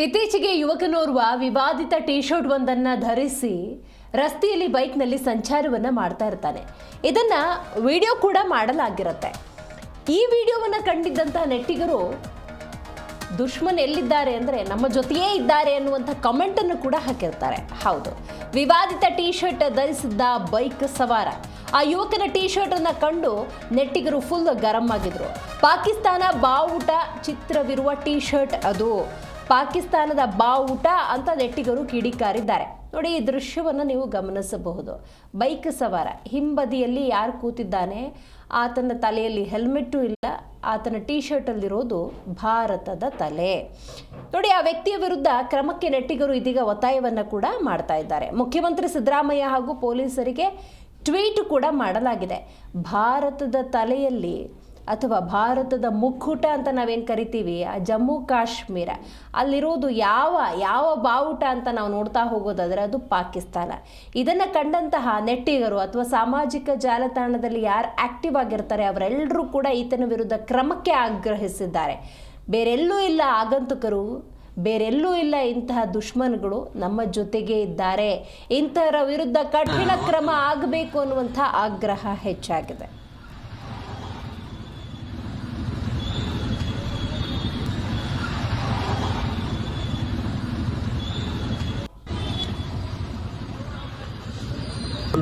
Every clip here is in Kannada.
ಇತ್ತೀಚೆಗೆ ಯುವಕನೋರ್ವ ವಿವಾದಿತ ಟಿ ಶರ್ಟ್ ಒಂದನ್ನು ಧರಿಸಿ ರಸ್ತೆಯಲ್ಲಿ ಬೈಕ್ನಲ್ಲಿ ಸಂಚಾರವನ್ನು ಮಾಡ್ತಾ ಇರ್ತಾನೆ. ಇದನ್ನ ವಿಡಿಯೋ ಕೂಡ ಮಾಡಲಾಗಿರುತ್ತೆ. ಈ ವಿಡಿಯೋವನ್ನು ಕಂಡಿದ್ದಂತಹ ನೆಟ್ಟಿಗರು ದುಶ್ಮನ್ ಎಲ್ಲಿದ್ದಾರೆ ಅಂದರೆ ನಮ್ಮ ಜೊತೆಯೇ ಇದ್ದಾರೆ ಅನ್ನುವಂಥ ಕಮೆಂಟನ್ನು ಕೂಡ ಹಾಕಿರ್ತಾರೆ. ಹೌದು, ವಿವಾದಿತ ಟಿ ಶರ್ಟ್ ಧರಿಸಿದ್ದ ಬೈಕ್ ಸವಾರ ಆ ಯುವಕನ ಟಿ ಶರ್ಟ್ ಅನ್ನು ಕಂಡು ನೆಟ್ಟಿಗರು ಫುಲ್ ಗರಂ ಆಗಿದ್ರು. ಪಾಕಿಸ್ತಾನ ಬಾವುಟ ಚಿತ್ರವಿರುವ ಟಿ ಶರ್ಟ್ ಅದು, ಪಾಕಿಸ್ತಾನದ ಬಾವುಟ ಅಂತ ನೆಟ್ಟಿಗರು ಕಿಡಿಕಾರಿದ್ದಾರೆ. ನೋಡಿ, ಈ ದೃಶ್ಯವನ್ನು ನೀವು ಗಮನಿಸಬಹುದು. ಬೈಕ್ ಸವಾರ ಹಿಂಬದಿಯಲ್ಲಿ ಯಾರು ಕೂತಿದ್ದಾನೆ, ಆತನ ತಲೆಯಲ್ಲಿ ಹೆಲ್ಮೆಟ್ಟು ಇಲ್ಲ, ಆತನ ಟಿ ಶರ್ಟಲ್ಲಿರೋದು ಭಾರತದ ತಲೆ. ನೋಡಿ, ಆ ವ್ಯಕ್ತಿಯ ವಿರುದ್ಧ ಕ್ರಮಕ್ಕೆ ನೆಟ್ಟಿಗರು ಇದೀಗ ಒತ್ತಾಯವನ್ನು ಕೂಡ ಮಾಡ್ತಾ ಇದ್ದಾರೆ. ಮುಖ್ಯಮಂತ್ರಿ ಸಿದ್ದರಾಮಯ್ಯ ಹಾಗೂ ಪೊಲೀಸರಿಗೆ ಟ್ವೀಟ್ ಕೂಡ ಮಾಡಲಾಗಿದೆ. ಭಾರತದ ತಲೆಯಲ್ಲಿ ಅಥವಾ ಭಾರತದ ಮುಕ್ಕುಟ ಅಂತ ನಾವೇನು ಕರಿತೀವಿ, ಆ ಜಮ್ಮು ಕಾಶ್ಮೀರ ಅಲ್ಲಿರೋದು ಯಾವ ಬಾವುಟ ಅಂತ ನಾವು ನೋಡ್ತಾ ಹೋಗೋದಾದರೆ ಅದು ಪಾಕಿಸ್ತಾನ. ಇದನ್ನು ಕಂಡಂತಹ ನೆಟ್ಟಿಗರು ಅಥವಾ ಸಾಮಾಜಿಕ ಜಾಲತಾಣದಲ್ಲಿ ಯಾರು ಆಕ್ಟಿವ್ ಆಗಿರ್ತಾರೆ ಅವರೆಲ್ಲರೂ ಕೂಡ ಈತನ ವಿರುದ್ಧ ಕ್ರಮಕ್ಕೆ ಆಗ್ರಹಿಸಿದ್ದಾರೆ. ಬೇರೆಲ್ಲೂ ಇಲ್ಲ ಆಗಂತುಕರು, ಬೇರೆಲ್ಲೂ ಇಲ್ಲ ಇಂತಹ ದುಶ್ಮನ್ಗಳು, ನಮ್ಮ ಜೊತೆಗೆ ಇದ್ದಾರೆ. ಇಂಥವರ ವಿರುದ್ಧ ಕಠಿಣ ಕ್ರಮ ಆಗಬೇಕು ಅನ್ನುವಂಥ ಆಗ್ರಹ ಹೆಚ್ಚಾಗಿದೆ.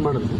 ಮಾಡಿದ್ರು